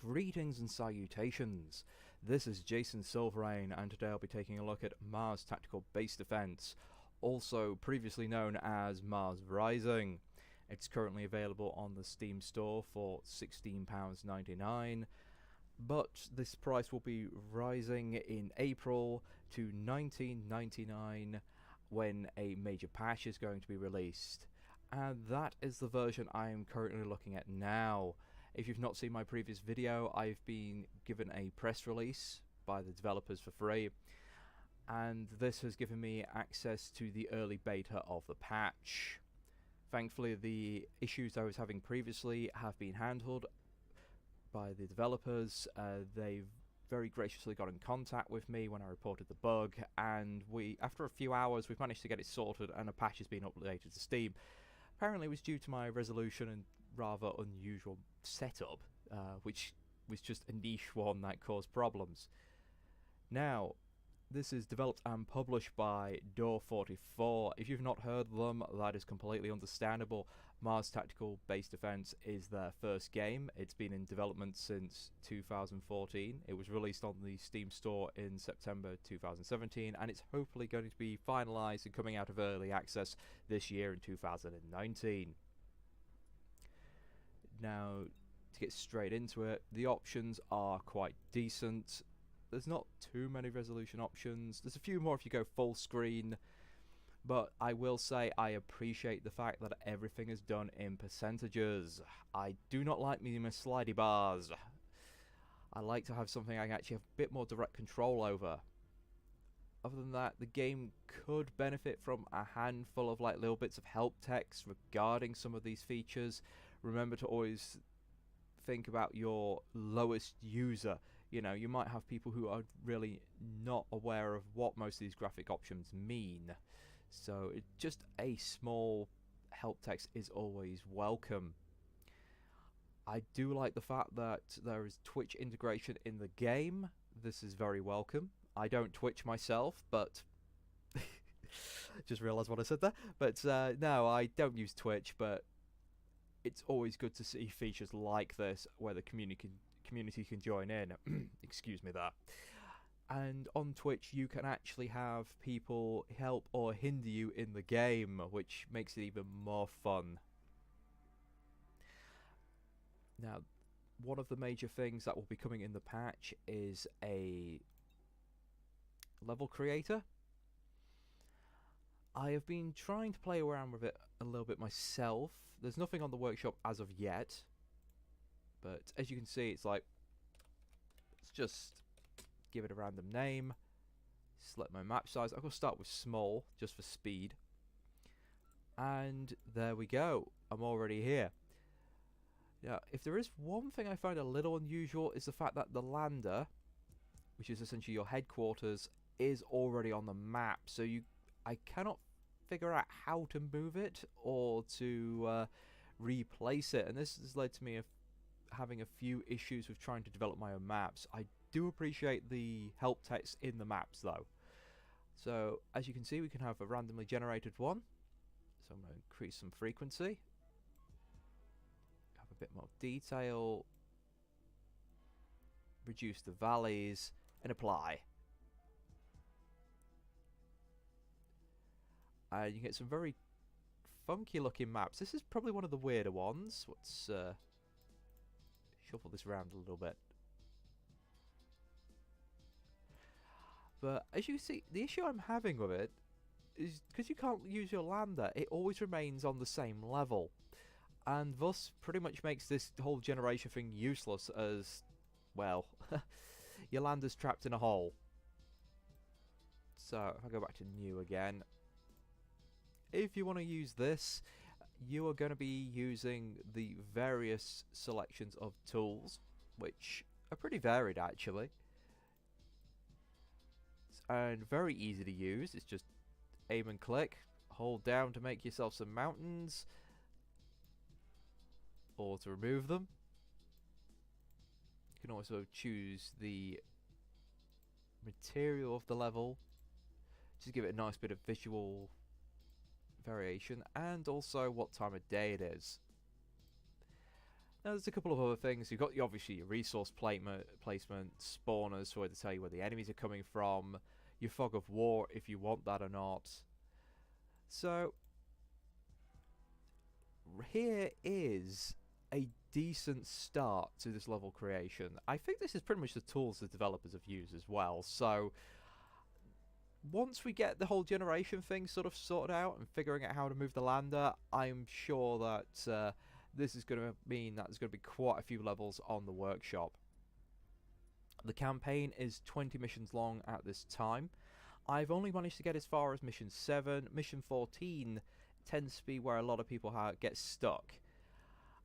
Greetings and salutations. This is Jason Silverain, and today I'll be taking a look at Marz Tactical Base Defense, also previously known as Marz Rising. It's currently available on the Steam store for £16.99, but this price will be rising in April to $19.99 when a major patch is going to be released. And that is the version I am currently looking at now. If you've not seen my previous video, I've been given a press release by the developers for free, and this has given me access to the early beta of the patch. Thankfully, the issues I was having previously have been handled by the developers. They've very graciously got in contact with me when I reported the bug, and after a few hours we've managed to get it sorted and a patch has been updated to Steam. Apparently it was due to my resolution and rather unusual setup, which was just a niche one that caused problems. Now, this is developed and published by doorfortyfour. If you've not heard of them, that is completely understandable. Marz Tactical Base Defense is their first game. It's been in development since 2014. It was released on the Steam store in September 2017, and it's hopefully going to be finalised and coming out of early access this year in 2019. Now, to get straight into it, the options are quite decent. There's not too many resolution options. There's a few more if you go full screen, but I will say I appreciate the fact that everything is done in percentages. I do not like me my slidey bars. I like to have something I can actually have a bit more direct control over. Other than that, the game could benefit from a handful of little bits of help text regarding some of these features. Remember to always think about your lowest user. You know, you might have people who are really not aware of what most of these graphic options mean. So just a small help text is always welcome. I do like the fact that there is Twitch integration in the game. This is very welcome. I don't Twitch myself, but just realised what I said there. But no, I don't use Twitch, but it's always good to see features like this where the community can join in. Excuse me there. And on Twitch you can actually have people help or hinder you in the game, which makes it even more fun. Now, one of the major things that will be coming in the patch is a level creator. I have been trying to play around with it a little bit myself. There's nothing on the workshop as of yet, but as you can see, it's like, let's just give it a random name, select my map size. I'm going to start with small just for speed, and there we go, I'm already here. Now, if there is one thing I find a little unusual, is the fact that the lander, which is essentially your headquarters, is already on the map, so I cannot figure out how to move it or to replace it, and this has led to me having a few issues with trying to develop my own maps. I do appreciate the help text in the maps though. So as you can see, we can have a randomly generated one, so I'm going to increase some frequency, have a bit more detail, reduce the valleys, and apply. You get some very funky looking maps. This is probably one of the weirder ones. Let's shuffle this around a little bit. But as you see, the issue I'm having with it is because you can't use your lander, it always remains on the same level, and thus pretty much makes this whole generation thing useless, as well your lander's trapped in a hole. So if I go back to new again, if you want to use this, you are going to be using the various selections of tools, which are pretty varied actually, and very easy to use. It's just aim and click, hold down to make yourself some mountains, or to remove them. You can also choose the material of the level, just to give it a nice bit of visual variation, and also what time of day it is. Now, there's a couple of other things. You've got obviously your resource placement, spawners, so to tell you where the enemies are coming from, your fog of war if you want that or not. So here is a decent start to this level creation. I think this is pretty much the tools the developers have used as well. So once we get the whole generation thing sort of sorted out and figuring out how to move the lander, I'm sure that this is going to mean that there's going to be quite a few levels on the workshop. The campaign is 20 missions long at this time. I've only managed to get as far as mission 7. Mission 14 tends to be where a lot of people get stuck.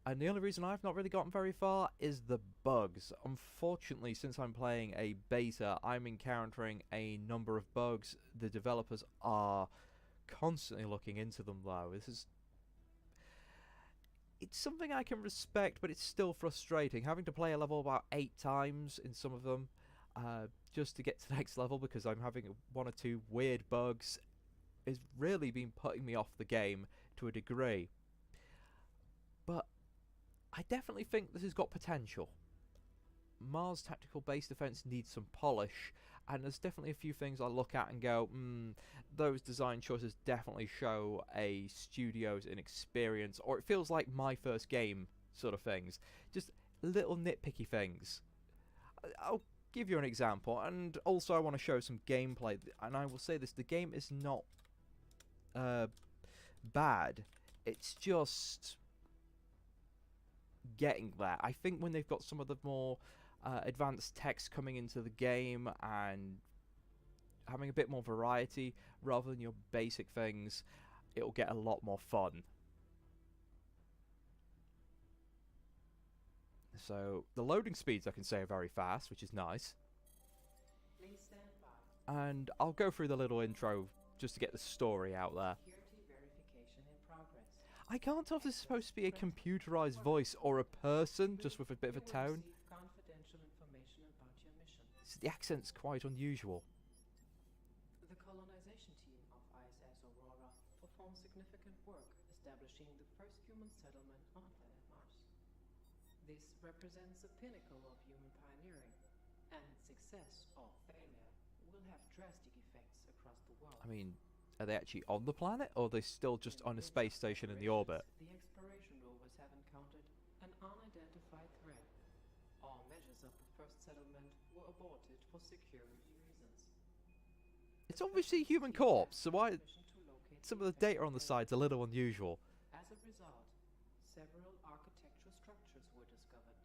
And the only reason I've not really gotten very far is the bugs. Unfortunately, since I'm playing a beta, I'm encountering a number of bugs. The developers are constantly looking into them though. It's something I can respect, but it's still frustrating. Having to play a level about 8 times in some of them just to get to the next level because I'm having 1 or 2 weird bugs has really been putting me off the game to a degree. But I definitely think this has got potential. Marz Tactical Base Defense needs some polish, and there's definitely a few things I look at and go, those design choices definitely show a studio's inexperience, or it feels like my first game sort of things. Just little nitpicky things. I'll give you an example, and also I want to show some gameplay, and I will say this, the game is not bad, it's just getting there. I think when they've got some of the more advanced text coming into the game and having a bit more variety rather than your basic things, it'll get a lot more fun. So the loading speeds I can say are very fast, which is nice. Please stand by. And I'll go through the little intro just to get the story out there. Security verification in progress. I can't tell if this is supposed to be a computerized voice or a person, just with a bit of a tone. Confidential information about your mission. The accent's quite unusual. The colonization team of ISS Aurora performed significant work establishing the first human settlement on planet Mars. This represents the pinnacle of human pioneering, and success or failure will have drastic effects across the world. I mean, are they actually on the planet, or are they still just on a space station in the orbit? The exploration rovers have encountered an unidentified threat. All measures of the first settlement were aborted for security reasons. It's obviously a human corpse, so why some of the data on the side's a little unusual. As a result, several architectural structures were discovered.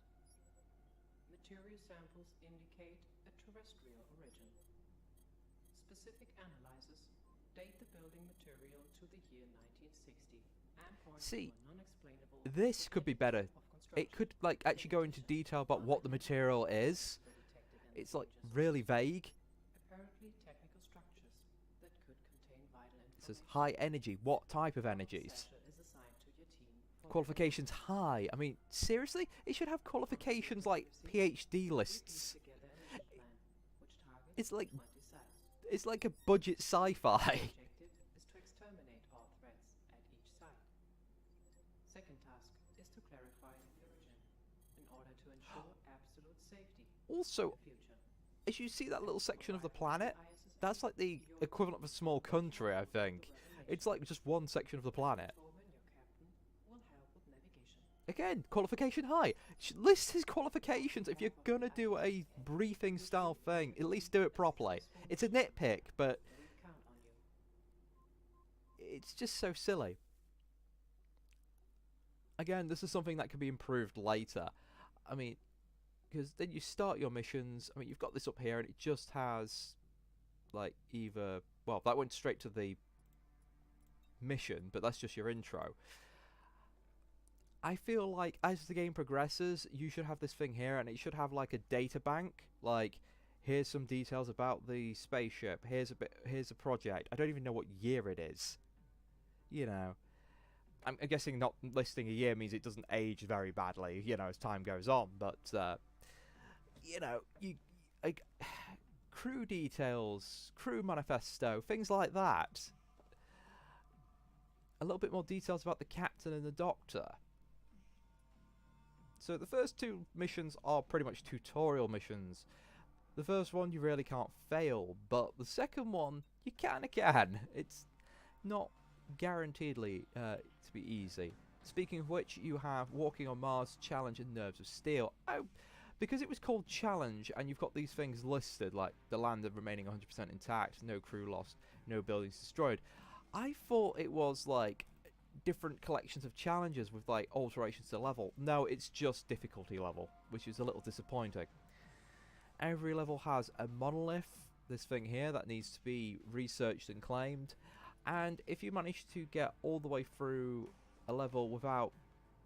Material samples indicate a terrestrial origin. Specific analyses date the building material to the year 1960 and point See, to an unexplainable this could be better. It could like actually go into detail about what the material is. It's like really vague. apparently technical structures that could contain vital It says information. high energy. What type of energies? Sector is assigned to your team for Qualifications high. I mean, seriously? It should have qualifications like PhD lists. together a mission plan, which targets It's like 20 sites. it's like a budget sci-fi. Objective is to exterminate all threats at each site. Second task is to clarify the origin in order to ensure absolute safety Also, in the future. as you see that little section of the planet, that's like the equivalent of a small country, I think. It's like just one section of the planet. Your captain will help with navigation. Again, qualification high. List his qualifications. If you're gonna do a briefing style thing, at least do it properly. It's a nitpick, but We count on you. it's just so silly. Again, this is something that can be improved later. I mean, because then you start your missions. I mean, you've got this up here, and it just has, like, either... Well, that went straight to the mission, but that's just your intro. I feel like as the game progresses, you should have this thing here, and it should have, like, a data bank. Like, here's some details about the spaceship. Here's a project. I don't even know what year it is. You know. I'm guessing not listing a year means it doesn't age very badly, you know, as time goes on. But, you know, like, crew details, crew manifesto, things like that. A little bit more details about the captain and the doctor. So the first two missions are pretty much tutorial missions. The first one you really can't fail, but the second one you kinda can. It's not guaranteedly to be easy. Speaking of which, you have Walking on Mars, Challenge and Nerves of Steel. Oh, because it was called Challenge and you've got these things listed like the land remaining 100% intact, no crew lost, no buildings destroyed. I thought it was like different collections of challenges with like alterations to level. No, it's just difficulty level, which is a little disappointing. Every level has a monolith, this thing here, that needs to be researched and claimed. And if you manage to get all the way through a level without,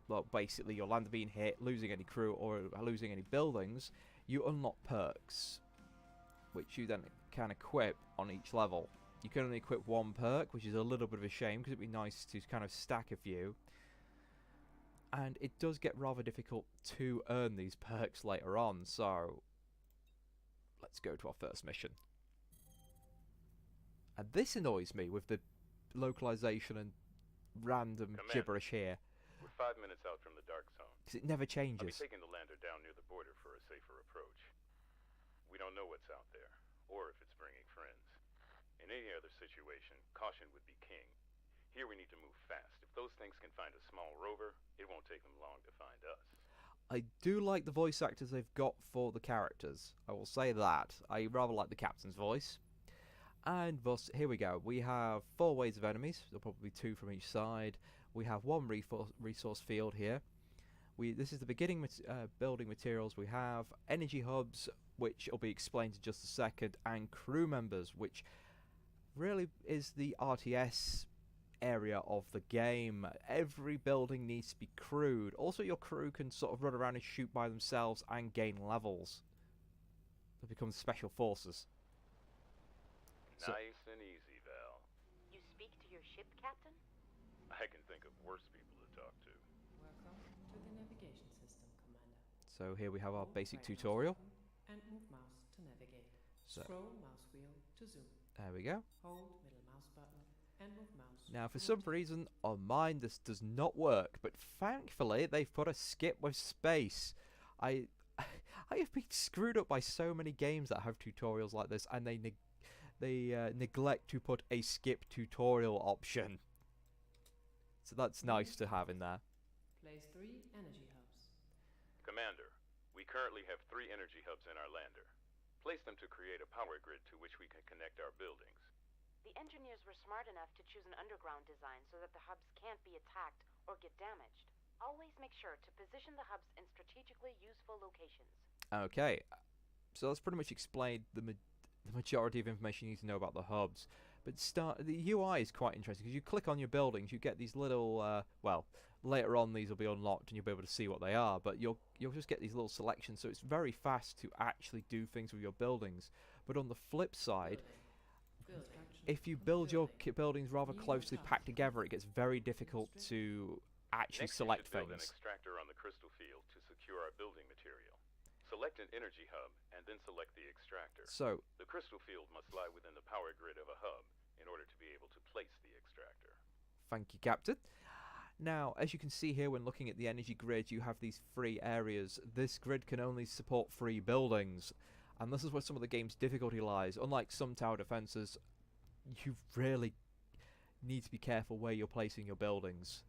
well, basically your lander being hit, losing any crew, or losing any buildings, you unlock perks, which you then can equip on each level. You can only equip one perk, which is a little bit of a shame, because it'd be nice to kind of stack a few. And it does get rather difficult to earn these perks later on, so let's go to our first mission. And this annoys me with the localization and random gibberish here. We're 5 minutes out from the dark zone. Because it never I'll be changes. taking the lander down near the border for a safer approach. We don't know what's out there, or if it's bringing friends. In any other situation, caution would be king. Here we need to move fast. If those things can find a small rover, it won't take them long to find us. I do like the voice actors they've got for the characters. I will say that. I rather like the captain's voice. And thus, here we go. We have 4 waves of enemies. There'll probably be 2 from each side. We have 1 resource field here. This is the beginning building materials. We have energy hubs, which will be explained in just a second, and crew members, which really is the RTS area of the game. Every building needs to be crewed. Also, your crew can sort of run around and shoot by themselves and gain levels. They become special forces. Nice and easy, Val. You speak to your ship, Captain? I can think of worse people to talk to. Welcome to the navigation system, Commander. So here we have our Hold basic right mouse tutorial. button and move mouse to navigate. So Scroll mouse wheel to zoom. there we go. Hold middle mouse button and move mouse. Now, for to some rotate. reason on mine this does not work, but thankfully they've put a skip with space. I have been screwed up by so many games that have tutorials like this, and they neglect to put a skip tutorial option. So that's nice to have in there. Place 3 energy hubs. Commander, we currently have 3 energy hubs in our lander. Place them to create a power grid to which we can connect our buildings. The engineers were smart enough to choose an underground design so that the hubs can't be attacked or get damaged. Always make sure to position the hubs in strategically useful locations. Okay, so that's pretty much explained the majority of information you need to know about the hubs. But the UI is quite interesting, because you click on your buildings, you get these little, well, later on these will be unlocked and you'll be able to see what they are, but you'll just get these little selections, so it's very fast to actually do things with your buildings. But on the flip side, if you build your buildings rather closely packed together, it gets very difficult to actually Next, select you should build an things. extractor on the crystal field to secure our building material. Select an energy hub, and then select the extractor. So, The crystal field must lie within the power grid of a hub in order to be able to place the extractor. thank you, Captain. Now, as you can see here when looking at the energy grid, you have these 3 areas. This grid can only support 3 buildings, and this is where some of the game's difficulty lies. Unlike some tower defences, you really need to be careful where you're placing your buildings,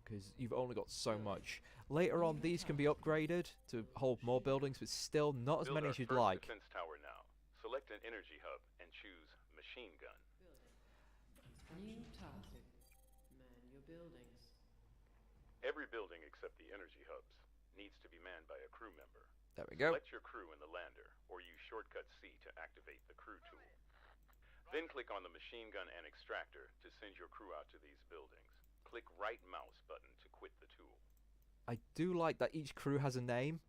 because you've only got so much. Later on, these can be upgraded to hold more buildings, but still not as Build many our as you'd first like. defense tower now. Select an energy hub and choose machine gun. New target. Man your buildings. Every building except the energy hubs needs to be manned by a crew member. There we go. Select your crew in the lander, or use shortcut C to activate the crew tool. Then click on the machine gun and extractor to send your crew out to these buildings. Click right mouse button to quit the tool. I do like that each crew has a name.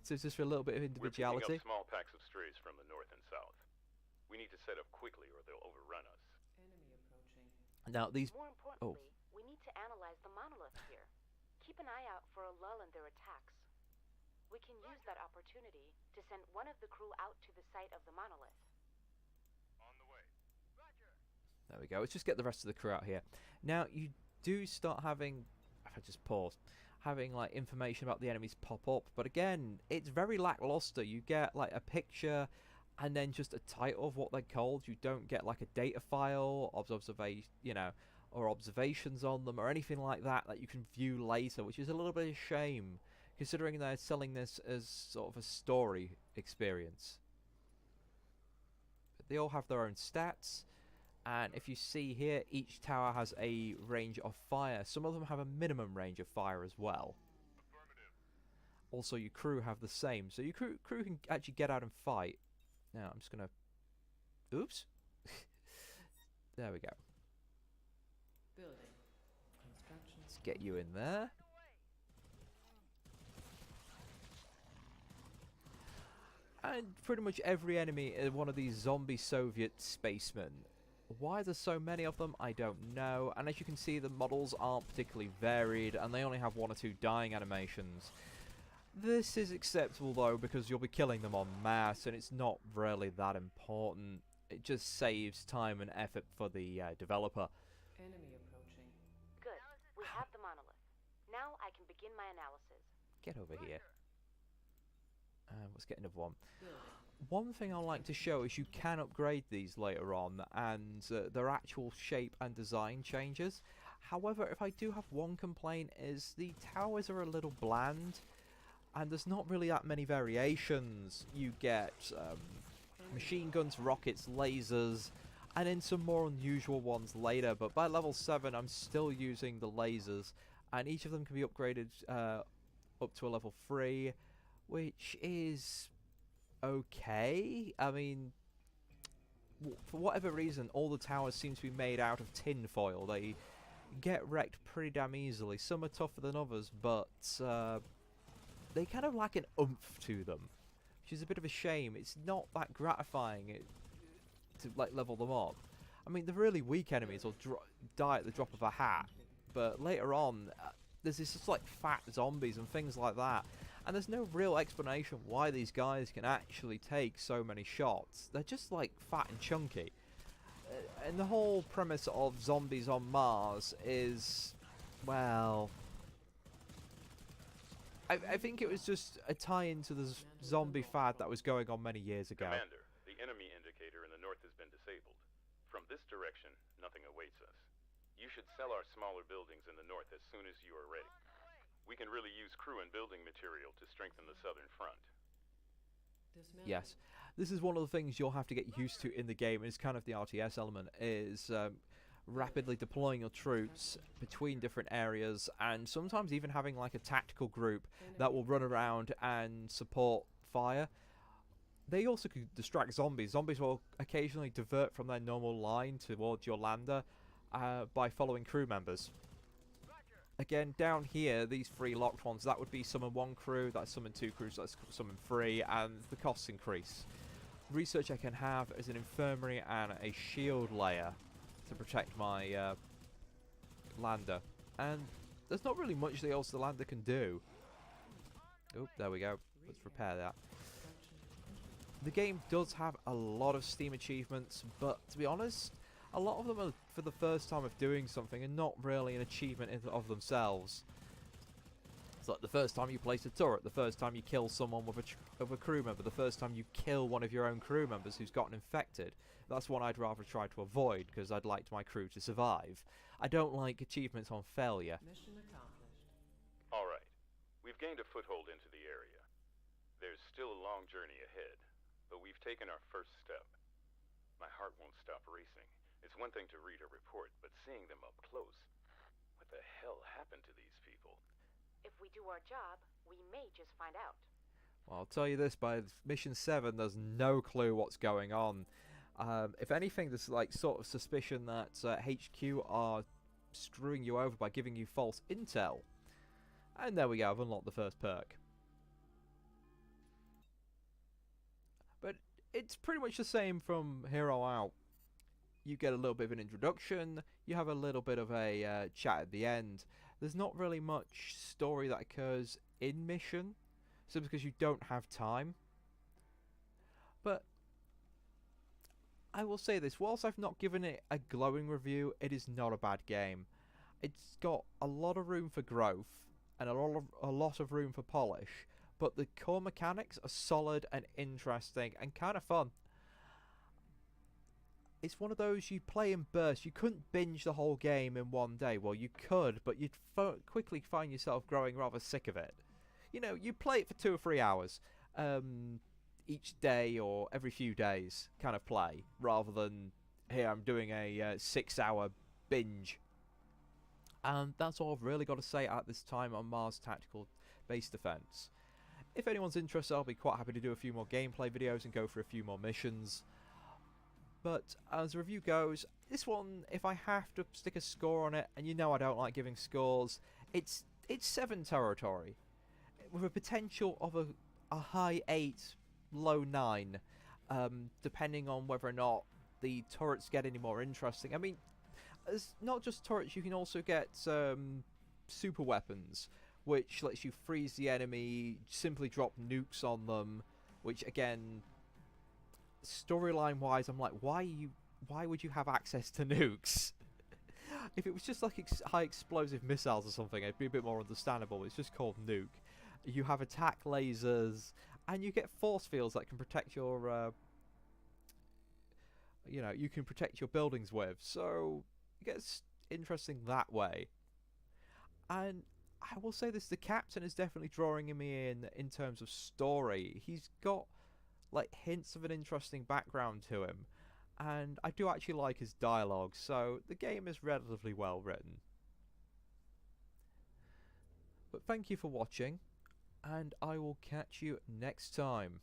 So it's just for a little bit of We're picking individuality. up small packs of strays from the north and south. We need to set up quickly or they'll overrun us. Enemy approaching. Now, these... More importantly, we need to analyze the monolith here. Keep an eye out for a lull in their attacks. We can use that opportunity to send one of the crew out to the site of the monolith. On the way. There we go. Let's just get the rest of the crew out here. Now, you do start having... If I just pause. having like information about the enemies pop up, but again, it's very lackluster. You get like a picture and then just a title of what they're called. You don't get like a data file of or observations on them or anything like that that you can view later, which is a little bit of a shame considering they're selling this as sort of a story experience. But they all have their own stats, and if you see here, each tower has a range of fire. Some of them have a minimum range of fire as well. Also, your crew have the same, so your crew can actually get out and fight. Now, I'm just gonna... Oops! There we go. Building. Construction. Let's get you in there. And pretty much every enemy is one of these zombie Soviet spacemen. Why there's so many of them, I don't know. And as you can see, the models aren't particularly varied, and they only have 1 or 2 dying animations. This is acceptable though, because you'll be killing them en masse, and it's not really that important. It just saves time and effort for the developer. Enemy approaching. Good. We have the monolith. Now I can begin my analysis. Get over here. Let's get another one. Building. One thing I like to show is you can upgrade these later on, and their actual shape and design changes. However, if I do have one complaint, is the towers are a little bland, and there's not really that many variations. You get machine guns, rockets, lasers, and then some more unusual ones later. But by level 7, I'm still using the lasers, and each of them can be upgraded up to a level 3, which is okay. I mean, for whatever reason, all the towers seem to be made out of tin foil. They get wrecked pretty damn easily. Some are tougher than others, but they kind of lack an oomph to them, which is a bit of a shame. It's not that gratifying to like level them up. I mean, the really weak enemies will die at the drop of a hat, but later on, there's this just like fat zombies and things like that. And there's no real explanation why these guys can actually take so many shots. They're just like fat and chunky. And the whole premise of zombies on Mars is, well, I think it was just a tie-in to the zombie fad that was going on many years ago. Commander, the enemy indicator in the north has been disabled. From this direction, nothing awaits us. You should sell our smaller buildings in the north as soon as you are ready. We can really use crew and building material to strengthen the southern front. Yes, this is one of the things you'll have to get used to in the game. It's kind of the RTS element, is rapidly deploying your troops between different areas, and sometimes even having like a tactical group that will run around and support fire. They also could distract zombies. Zombies will occasionally divert from their normal line towards your lander by following crew members. Again, down here, these 3 locked ones, that would be summon 1 crew, that's summon 2 crews, that's summon 3, and the costs increase. Research I can have is an infirmary and a shield layer to protect my lander. And there's not really much else the lander can do. Oh, there we go. Let's repair that. The game does have a lot of Steam achievements, but to be honest, a lot of them are for the first time of doing something and not really an achievement in of themselves. It's like the first time you place a turret, the first time you kill someone with a crew member, the first time you kill one of your own crew members who's gotten infected. That's one I'd rather try to avoid, because I'd like my crew to survive. I don't like achievements on failure. Mission accomplished. Alright, we've gained a foothold into the area. There's still a long journey ahead, but we've taken our first step. My heart won't stop racing. It's one thing to read a report, but seeing them up close, what the hell happened to these people? If we do our job, we may just find out. Well, I'll tell you this, by mission 7, there's no clue what's going on. If anything, there's like sort of suspicion that HQ are screwing you over by giving you false intel. And there we go, I've unlocked the first perk. But it's pretty much the same from here on out. You get a little bit of an introduction, you have a little bit of a chat at the end. There's not really much story that occurs in mission, simply because you don't have time. But I will say this, whilst I've not given it a glowing review, it is not a bad game. It's got a lot of room for growth, and a lot of room for polish, but the core mechanics are solid and interesting and kind of fun. It's one of those you play in bursts. You couldn't binge the whole game in one day. Well, you could, but you'd quickly find yourself growing rather sick of it. You know, you play it for 2 or 3 hours each day or every few days kind of play, rather than, here, I'm doing a 6-hour binge. And that's all I've really got to say at this time on Marz Tactical Base Defense. If anyone's interested, I'll be quite happy to do a few more gameplay videos and go for a few more missions. But as the review goes, this one, if I have to stick a score on it, and you know I don't like giving scores, it's 7 territory, with a potential of a high 8, low 9, depending on whether or not the turrets get any more interesting. I mean, it's not just turrets, you can also get super weapons, which lets you freeze the enemy, simply drop nukes on them, which again, storyline wise, I'm like, why would you have access to nukes? If it was just like high explosive missiles or something, it'd be a bit more understandable. It's just called nuke. You have attack lasers, and you get force fields that can protect your you know, you can protect your buildings with, so it gets interesting that way. And I will say this, the captain is definitely drawing me in terms of story. He's got like hints of an interesting background to him, and I do actually like his dialogue, so the game is relatively well written. But thank you for watching, and I will catch you next time.